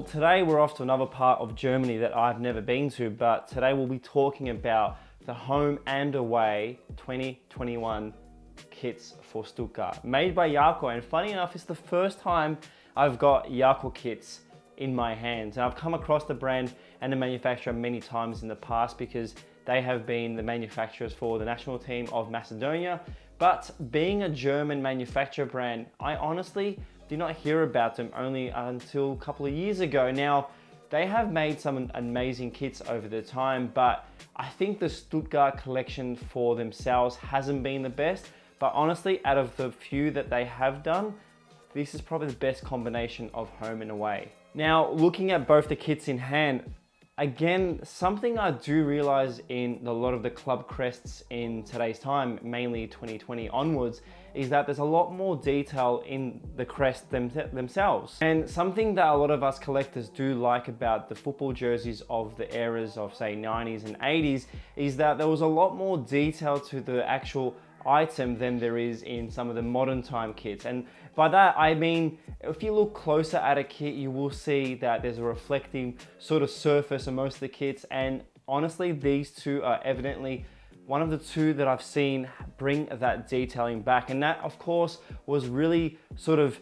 today we're off to another part of Germany that I've never been to, but today we'll be talking about the home and away 2021 kits for Stuttgart, made by Jako. And funny enough, it's the first time I've got Jako kits in my hands. And I've come across the brand and the manufacturer many times in the past because they have been the manufacturers for the national team of Macedonia. But being a German manufacturer brand, I honestly did not hear about them only until a couple of years ago. Now, they have made some amazing kits over the time, but I think the Stuttgart collection for themselves hasn't been the best. But honestly, out of the few that they have done, this is probably the best combination of home and away. Now, looking at both the kits in hand, again, something I do realize in a lot of the club crests in today's time, mainly 2020 onwards, is that there's a lot more detail in the crest themselves. And something that a lot of us collectors do like about the football jerseys of the eras of, say, 90s and 80s is that there was a lot more detail to the actual item than there is in some of the modern time kits. And by that I mean, if you look closer at a kit, you will see that there's a reflecting sort of surface on most of the kits, and honestly these two are evidently one of the two that I've seen bring that detailing back. And that of course was really sort of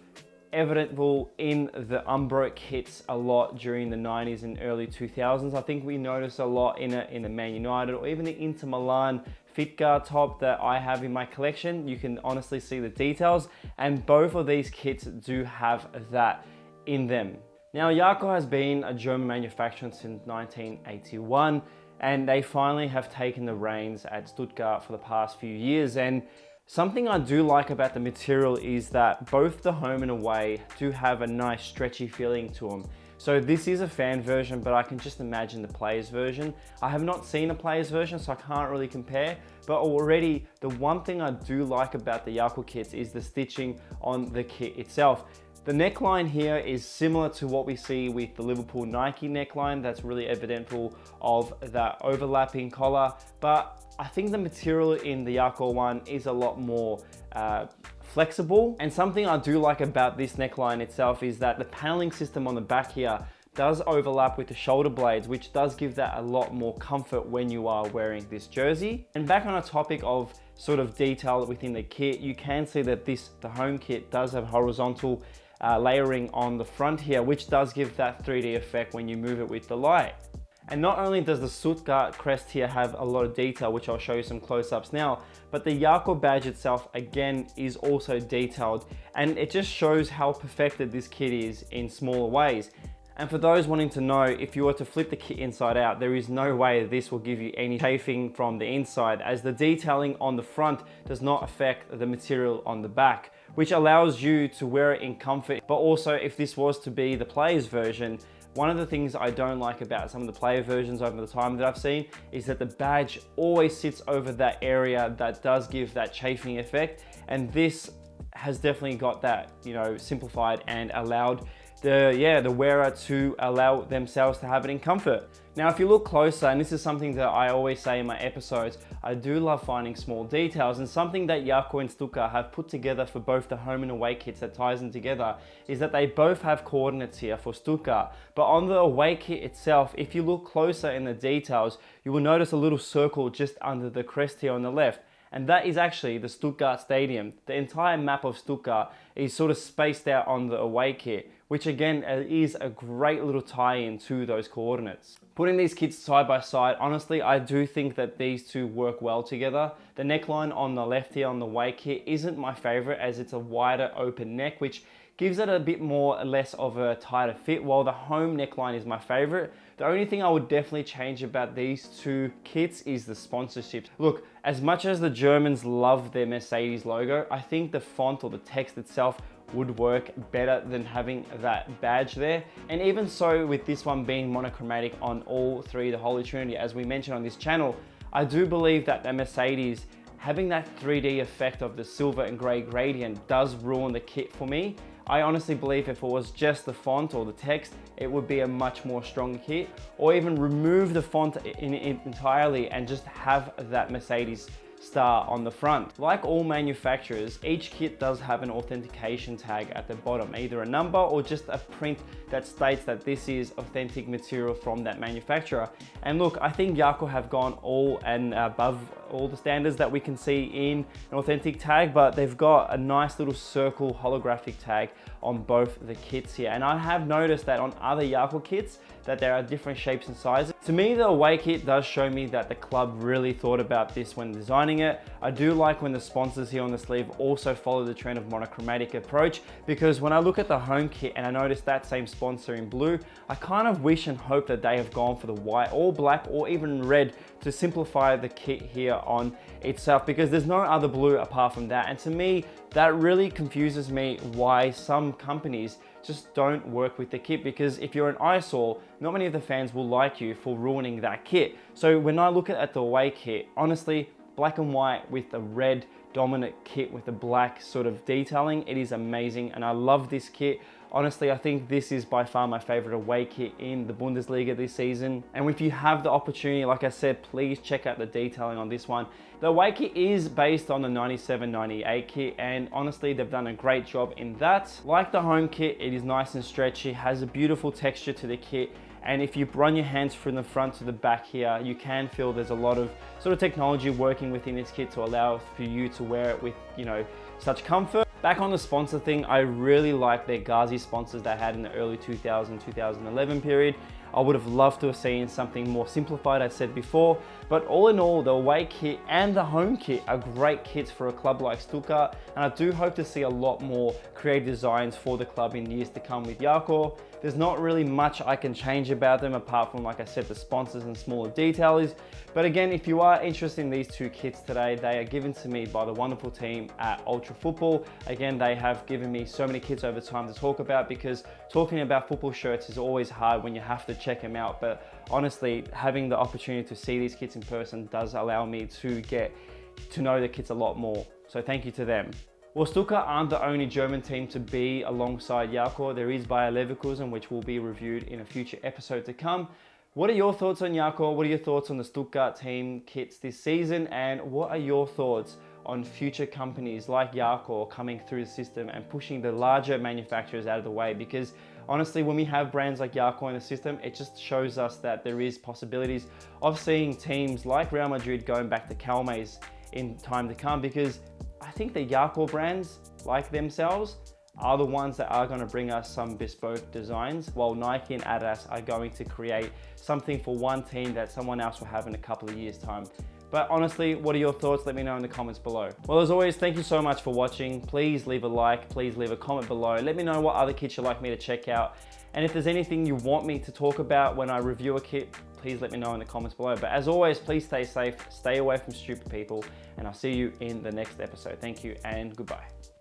evident in the Umbro kits a lot during the 90s and early 2000s. I think we noticed a lot in the Man United or even the Inter Milan fit guard top that I have in my collection. You can honestly see the details, and both of these kits do have that in them. Now, Jako has been a German manufacturer since 1981, and they finally have taken the reins at Stuttgart for the past few years. And something I do like about the material is that both the home and away do have a nice stretchy feeling to them. So this is a fan version, but I can just imagine the players version. I have not seen a players version, so I can't really compare, but already the one thing I do like about the Jako kits is the stitching on the kit itself. The neckline here is similar to what we see with the Liverpool Nike neckline. That's really evidential of that overlapping collar, but I think the material in the Jako one is a lot more flexible. And something I do like about this neckline itself is that the paneling system on the back here does overlap with the shoulder blades, which does give that a lot more comfort when you are wearing this jersey. And back on a topic of sort of detail within the kit, you can see that the home kit does have horizontal layering on the front here, which does give that 3D effect when you move it with the light. And not only does the Stuttgart crest here have a lot of detail, which I'll show you some close-ups now, but the Jako badge itself, again, is also detailed. And it just shows how perfected this kit is in smaller ways. And for those wanting to know, if you were to flip the kit inside out, there is no way this will give you any chafing from the inside, as the detailing on the front does not affect the material on the back, which allows you to wear it in comfort. But also, if this was to be the player's version, one of the things I don't like about some of the player versions over the time that I've seen is that the badge always sits over that area that does give that chafing effect. And this has definitely got that, you know, simplified and allowed the wearer to allow themselves to have it in comfort. Now, if you look closer, and this is something that I always say in my episodes, I do love finding small details, and something that Jako and Stuttgart have put together for both the home and away kits that ties them together is that they both have coordinates here for Stuttgart. But on the away kit itself, if you look closer in the details, you will notice a little circle just under the crest here on the left. And that is actually the Stuttgart Stadium. The entire map of Stuttgart is sort of spaced out on the away kit, which again is a great little tie-in to those coordinates. Putting these kits side by side, honestly, I do think that these two work well together. The neckline on the left here on the away kit isn't my favorite, as it's a wider open neck, which gives it a bit more or less of a tighter fit, while the home neckline is my favorite. The only thing I would definitely change about these two kits is the sponsorships. Look, as much as the Germans love their Mercedes logo, I think the font or the text itself would work better than having that badge there. And even so, with this one being monochromatic on all three, the Holy Trinity, as we mentioned on this channel, I do believe that the Mercedes having that 3D effect of the silver and gray gradient does ruin the kit for me. I honestly believe if it was just the font or the text, it would be a much more stronger kit, or even remove the font entirely and just have that Mercedes star on the front. Like all manufacturers, each kit does have an authentication tag at the bottom, either a number or just a print that states that this is authentic material from that manufacturer. And look, I think Jako have gone all and above all the standards that we can see in an authentic tag, but they've got a nice little circle holographic tag on both the kits here. And I have noticed that on other Jako kits that there are different shapes and sizes. To me, the away kit does show me that the club really thought about this when designing it. I do like when the sponsors here on the sleeve also follow the trend of monochromatic approach, because when I look at the home kit and I notice that same sponsor in blue, I kind of wish and hope that they have gone for the white or black or even red to simplify the kit here on itself, because there's no other blue apart from that. And to me, that really confuses me why some companies just don't work with the kit, because if you're an eyesore, not many of the fans will like you for ruining that kit. So when I look at the away kit, honestly, black and white with a red dominant kit with a black sort of detailing, it is amazing and I love this kit. Honestly, I think this is by far my favorite away kit in the Bundesliga this season. And if you have the opportunity, like I said, please check out the detailing on this one. The away kit is based on the 97-98 kit, and honestly, they've done a great job in that. Like the home kit, it is nice and stretchy, has a beautiful texture to the kit. And if you run your hands from the front to the back here, you can feel there's a lot of sort of technology working within this kit to allow for you to wear it with, you know, such comfort. Back on the sponsor thing, I really like their Ghazi sponsors they had in the early 2011 period. I would have loved to have seen something more simplified, I said before, but all in all, the away kit and the home kit are great kits for a club like Stuttgart, and I do hope to see a lot more creative designs for the club in years to come with Jako. There's not really much I can change about them apart from, like I said, the sponsors and smaller details. But again, if you are interested in these two kits today, they are given to me by the wonderful team at Ultra Football. Again, they have given me so many kits over time to talk about, because talking about football shirts is always hard when you have to check them out. But honestly, having the opportunity to see these kits in person does allow me to get to know the kits a lot more. So thank you to them. Well, Stuttgart aren't the only German team to be alongside Jako. There is Bayer Leverkusen, which will be reviewed in a future episode to come. What are your thoughts on Jako? What are your thoughts on the Stuttgart team kits this season? And what are your thoughts on future companies like Jako coming through the system and pushing the larger manufacturers out of the way? Because honestly, when we have brands like Jako in the system, it just shows us that there is possibilities of seeing teams like Real Madrid going back to Calmes in time to come, because I think the Jako brands, like themselves, are the ones that are going to bring us some bespoke designs, while Nike and Adidas are going to create something for one team that someone else will have in a couple of years' time. But honestly, what are your thoughts? Let me know in the comments below. Well, as always, thank you so much for watching. Please leave a like, please leave a comment below. Let me know what other kits you'd like me to check out. And if there's anything you want me to talk about when I review a kit, please let me know in the comments below. But as always, please stay safe, stay away from stupid people, and I'll see you in the next episode. Thank you and goodbye.